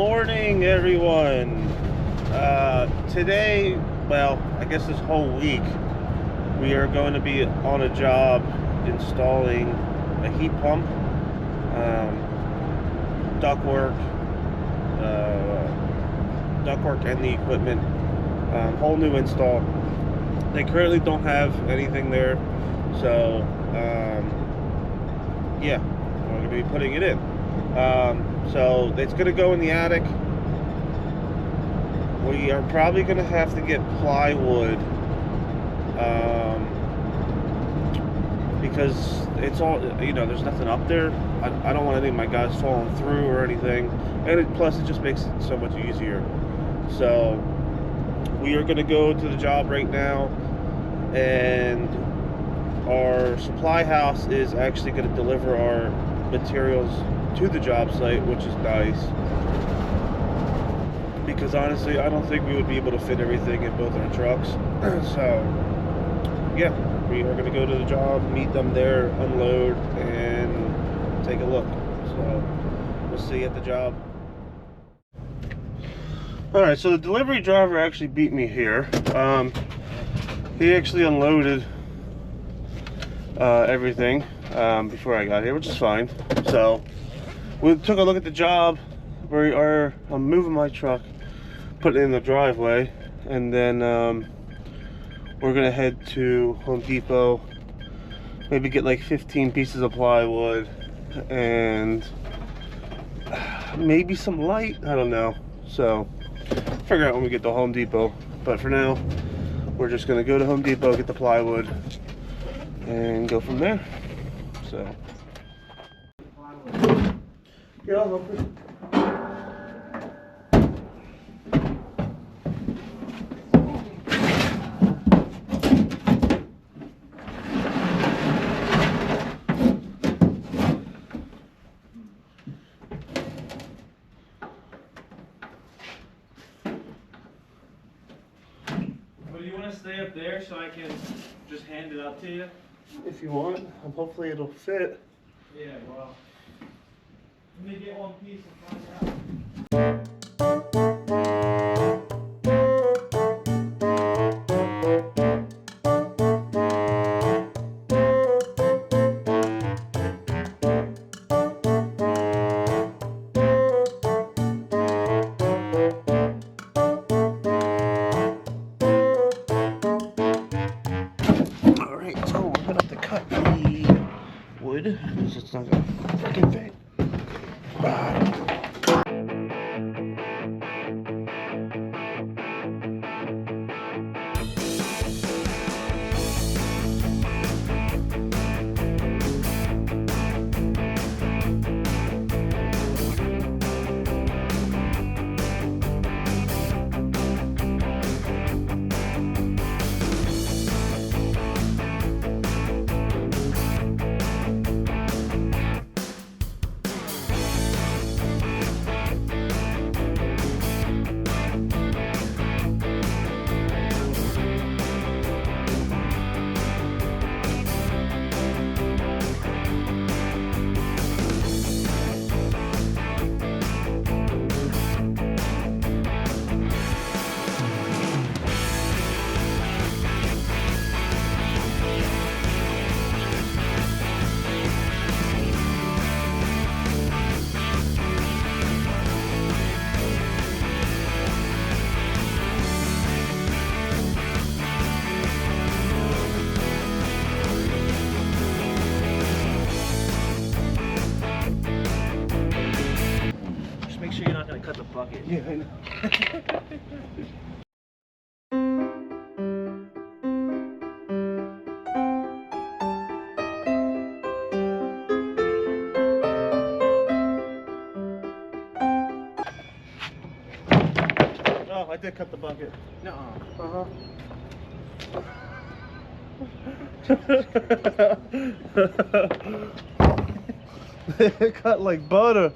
morning, everyone. Today, well, I guess this whole week, we are going to be on a job installing a heat pump, ductwork and the equipment, whole new install. They currently don't have anything there, so yeah, we're going to be putting it in. So it's going to go in the attic. We are probably going to have to get plywood, because it's all, there's nothing up there. I don't want any of my guys falling through or anything, and plus it just makes it so much easier. So we are going to go to the job right now, and our supply house is actually going to deliver our materials to the job site, which is nice, because honestly I don't think we would be able to fit everything in both our trucks. So yeah, we are going to go to the job, meet them there, unload, and take a look. So we'll see you at the job. Alright, so the delivery driver actually beat me here. He actually unloaded everything before I got here, which is fine. So we took a look at the job. I'm moving my truck, put it in the driveway, and then we're gonna head to Home Depot, maybe get like 15 pieces of plywood and maybe some light, I don't know. So figure out when we get to Home Depot, but for now we're just gonna go to Home Depot, get the plywood, and go from there. So yeah, I'll help you. Do you want to stay up there so I can just hand it up to you? If you want, hopefully it'll fit. Yeah, well, let me get one piece and find out. Alright, so we're gonna have to cut the wood because it's not gonna freaking fit. Make sure you're not going to cut the bucket. Yeah, I know. Oh, I did cut the bucket. No. It cut like butter.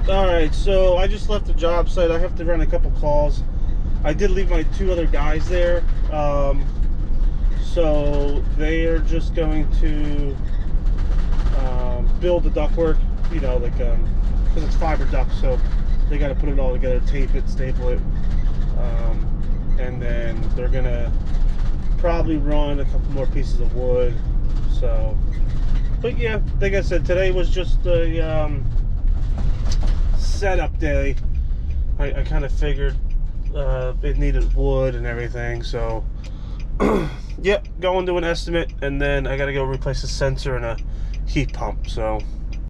All right, so I just left the job site. I have to run a couple calls. I did leave my 2 other guys there, so they are just going to build the ductwork. You know, like because it's fiber duct, so they got to put it all together, tape it, staple it, and then they're gonna probably run a couple more pieces of wood. So, but yeah, like I said, today was just a setup day. I kind of figured it needed wood and everything, so yep, going to an estimate, and then I got to go replace a sensor and a heat pump. So